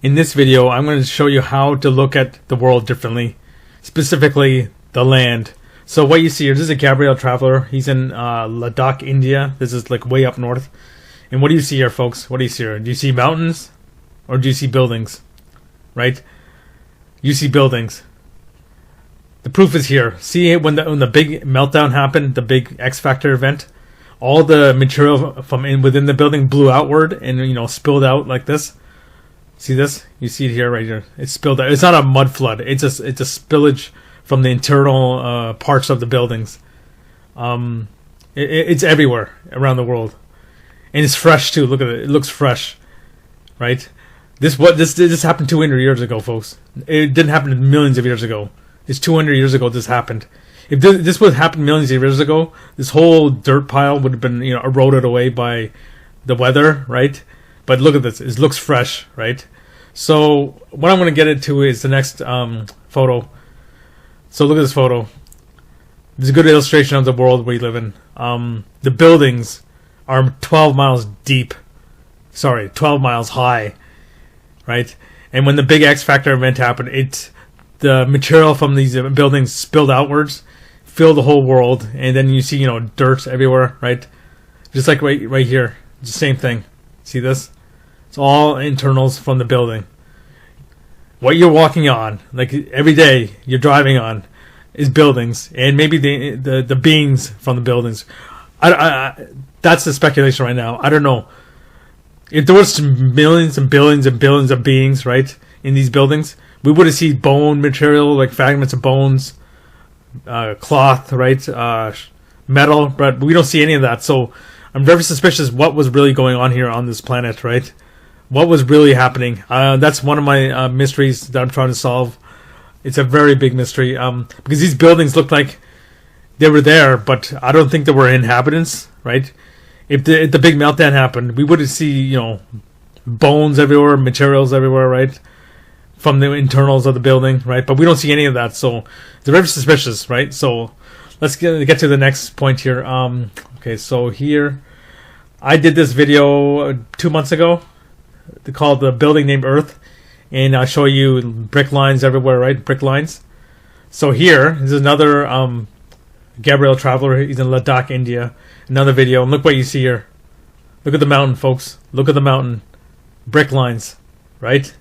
In this video, I'm going to show you how to look at the world differently, specifically the land. So what you see here, this is a Gabriel traveler. He's in Ladakh, India. This is like way up north. And what do you see here, folks? What do you see here? Do you see mountains or do you see buildings? Right? You see buildings. The proof is here. See when the big meltdown happened, the big X Factor event, all the material from within the building blew outward and spilled out like this. See this? You see it here, right here. It's spilled out. It's not a mud flood. It's a spillage from the internal parts of the buildings. It's everywhere around the world, and it's fresh too. Look at it. It looks fresh, right? This happened 200 years ago, folks. It didn't happen millions of years ago. It's 200 years ago this happened. If this would happen millions of years ago, this whole dirt pile would have been eroded away by the weather, right? But look at this. It looks fresh, right? So what I'm going to get into is the next photo. So look at this photo. This is a good illustration of the world we live in. The buildings are 12 miles deep. Sorry, 12 miles high, right? And when the big X Factor event happened, the material from these buildings spilled outwards, filled the whole world, and then you see dirt everywhere, right? Just like right here, it's the same thing. See this? It's all internals from the building. What you're walking on, like every day you're driving on, is buildings, and maybe the beings from the buildings. That's the speculation right now. I don't know. If there was millions and billions and billions of beings, right, in these buildings, we would have seen bone material, like fragments of bones, cloth, right, metal, but we don't see any of that. So I'm very suspicious what was really going on here on this planet, right? What was really happening? That's one of my mysteries that I'm trying to solve. It's a very big mystery because these buildings look like they were there, but I don't think there were inhabitants, right? If the big meltdown happened, we would see bones everywhere, materials everywhere, right, from the internals of the building, right? But we don't see any of that, so they're very suspicious, right? So let's get to the next point here. Okay, so here I did this video 2 months ago. They called the building named Earth, and I'll show you brick lines everywhere, right? Brick lines. So here is another Gabriel traveler. He's in Ladakh, India. Another video, and look what you see here. Look at the mountain, folks. Look at the mountain. Brick lines, right?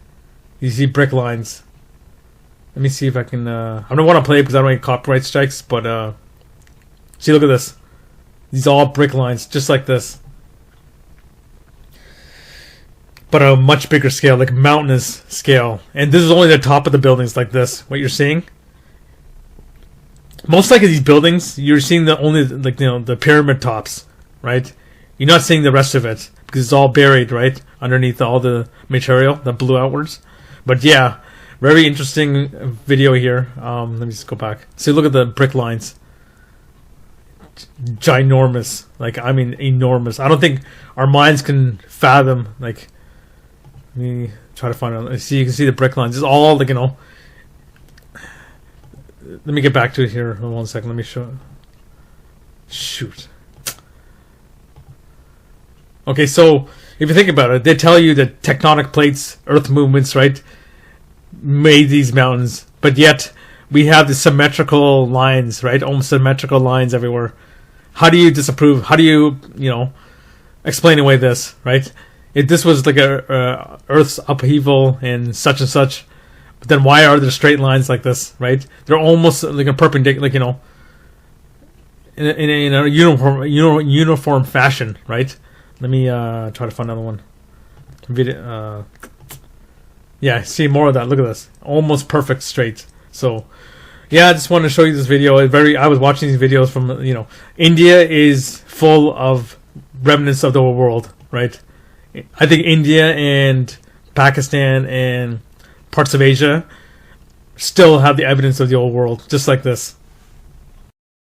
You see brick lines. Let me see if I can. I don't want to play it because I don't get copyright strikes. But see, look at this. These are all brick lines, just like this. But a much bigger scale, like mountainous scale. And this is only the top of the buildings, like this. What you're seeing. Most likely these buildings, you're seeing the pyramid tops, right? You're not seeing the rest of it because it's all buried, right, underneath all the material that blew outwards. But yeah, very interesting video here. Let me just go back. See, look at the brick lines. Ginormous, I mean enormous. I don't think our minds can fathom. Let me try to find out. See, you can see the brick lines. It's all Let me get back to it here. Hold on 1 second. Let me show. Shoot. Okay, so if you think about it, they tell you that tectonic plates, earth movements, right, made these mountains. But yet, we have the symmetrical lines, right? Almost symmetrical lines everywhere. How do you disapprove? How do you, explain away this, right? If this was like a Earth's upheaval and such, but then why are there straight lines like this, right? They're almost like a perpendicular, in a uniform fashion, right? Let me try to find another one. Yeah, see more of that. Look at this, almost perfect straight. So, yeah, I just wanted to show you this video. I was watching these videos from India is full of remnants of the old world, right? I think India and Pakistan and parts of Asia still have the evidence of the old world, just like this.